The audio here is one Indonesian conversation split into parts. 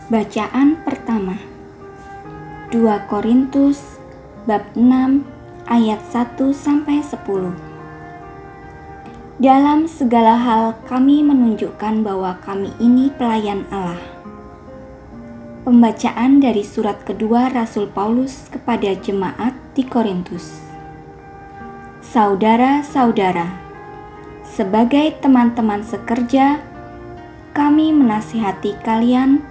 Bacaan pertama 2 Korintus bab 6 ayat 1-10. Dalam segala hal kami menunjukkan bahwa kami ini pelayan Allah. Pembacaan dari surat kedua Rasul Paulus kepada jemaat di Korintus. Saudara-saudara, sebagai teman-teman sekerja, kami menasihati kalian,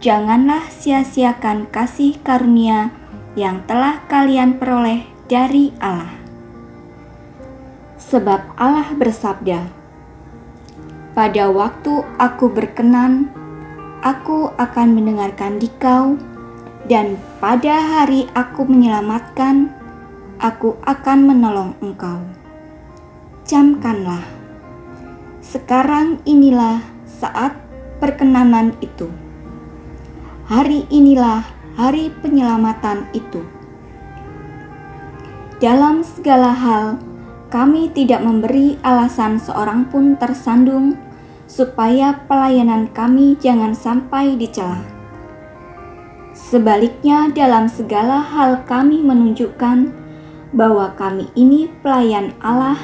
janganlah sia-siakan kasih karunia yang telah kalian peroleh dari Allah. Sebab Allah bersabda, "Pada waktu aku berkenan, aku akan mendengarkan dikau, dan pada hari aku menyelamatkan, aku akan menolong engkau." Camkanlah, sekarang inilah saat perkenanan itu. Hari inilah hari penyelamatan itu. Dalam segala hal, kami tidak memberi alasan seorang pun tersandung, supaya pelayanan kami jangan sampai dicela. Sebaliknya, dalam segala hal kami menunjukkan bahwa kami ini pelayan Allah,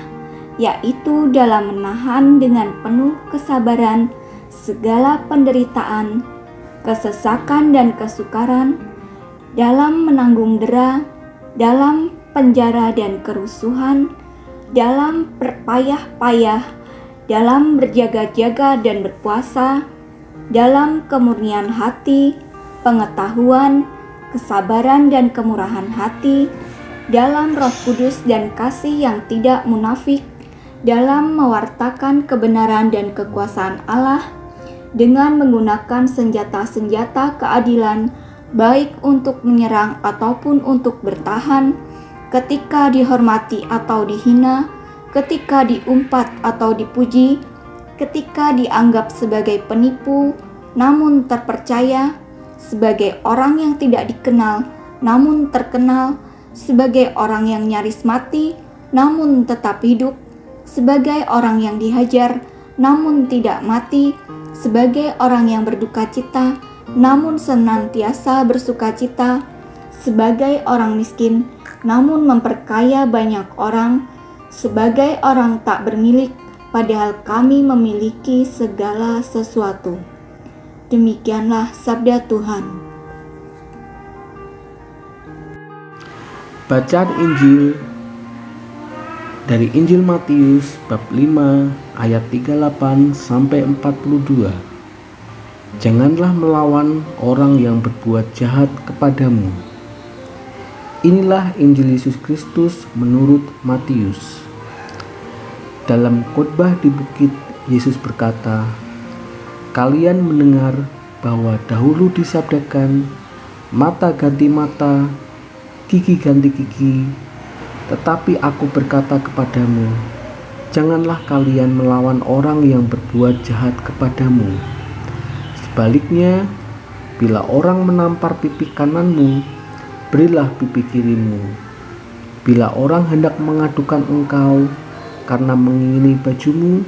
yaitu dalam menahan dengan penuh kesabaran segala penderitaan, kesesakan dan kesukaran, dalam menanggung dera, dalam penjara dan kerusuhan, dalam berpayah-payah, dalam berjaga-jaga dan berpuasa, dalam kemurnian hati, pengetahuan, kesabaran dan kemurahan hati, dalam Roh Kudus dan kasih yang tidak munafik, dalam mewartakan kebenaran dan kekuasaan Allah, dengan menggunakan senjata-senjata keadilan, baik untuk menyerang ataupun untuk bertahan, ketika dihormati atau dihina, ketika diumpat atau dipuji, ketika dianggap sebagai penipu namun terpercaya, sebagai orang yang tidak dikenal namun terkenal, sebagai orang yang nyaris mati namun tetap hidup, sebagai orang yang dihajar namun tidak mati, sebagai orang yang berduka cita namun senantiasa bersuka cita, sebagai orang miskin namun memperkaya banyak orang, sebagai orang tak bermilik padahal kami memiliki segala sesuatu. Demikianlah sabda Tuhan. Bacaan Injil dari Injil Matius bab 5 ayat 38-42. Janganlah melawan orang yang berbuat jahat kepadamu. Inilah Injil Yesus Kristus menurut Matius. Dalam khotbah di bukit, Yesus berkata, "Kalian mendengar bahwa dahulu disabdakan, mata ganti mata, gigi ganti gigi. Tetapi aku berkata kepadamu, janganlah kalian melawan orang yang berbuat jahat kepadamu. Sebaliknya, bila orang menampar pipi kananmu, berilah pipi kirimu. Bila orang hendak mengadukan engkau karena mengingini bajumu,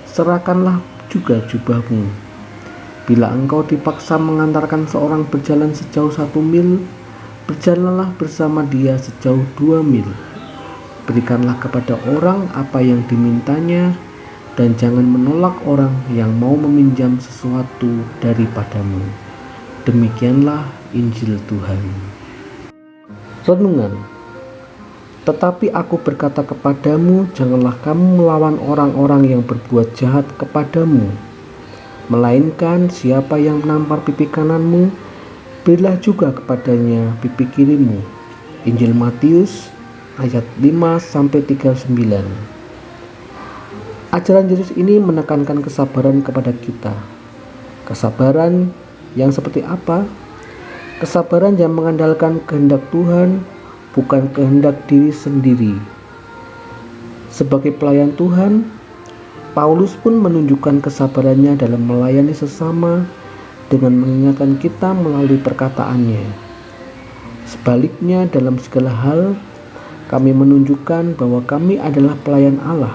serahkanlah juga jubahmu. Bila engkau dipaksa mengantarkan seorang berjalan sejauh 1 mil, berjalanlah bersama dia sejauh 2 mil. Berikanlah kepada orang apa yang dimintanya, dan jangan menolak orang yang mau meminjam sesuatu daripadamu." Demikianlah Injil Tuhan. Renungan. Tetapi aku berkata kepadamu, janganlah kamu melawan orang-orang yang berbuat jahat kepadamu. Melainkan siapa yang menampar pipi kananmu, berilah juga kepadanya pipi kirimu. Injil Matius ayat 5-39. Ajaran Yesus ini menekankan kesabaran kepada kita. Kesabaran yang seperti apa? Kesabaran yang mengandalkan kehendak Tuhan, bukan kehendak diri sendiri. Sebagai pelayan Tuhan, Paulus pun menunjukkan kesabarannya dalam melayani sesama dengan mengingatkan kita melalui perkataannya. Sebaliknya, dalam segala hal, kami menunjukkan bahwa kami adalah pelayan Allah,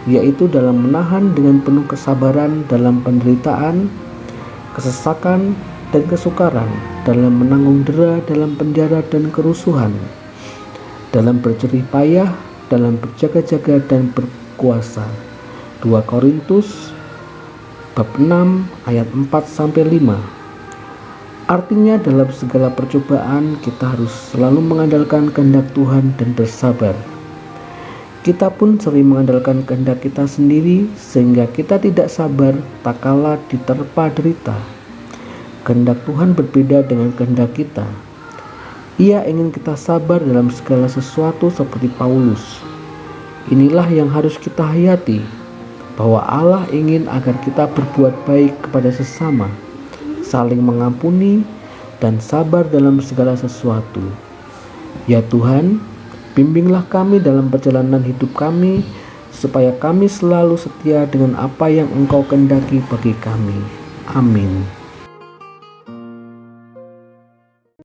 yaitu dalam menahan dengan penuh kesabaran dalam penderitaan, kesesakan, dan kesukaran, dalam menanggung dera, dalam penjara dan kerusuhan, dalam berjerih payah, dalam berjaga-jaga dan berkuasa. 2 Korintus bab 6 ayat 4-5. Artinya dalam segala percobaan kita harus selalu mengandalkan kehendak Tuhan dan bersabar. Kita pun sering mengandalkan kehendak kita sendiri sehingga kita tidak sabar tak kala diterpa derita. Kehendak Tuhan berbeda dengan kehendak kita. Ia ingin kita sabar dalam segala sesuatu seperti Paulus. Inilah yang harus kita hayati, bahwa Allah ingin agar kita berbuat baik kepada sesama, saling mengampuni, dan sabar dalam segala sesuatu. Ya Tuhan, bimbinglah kami dalam perjalanan hidup kami, supaya kami selalu setia dengan apa yang Engkau kehendaki bagi kami. Amin.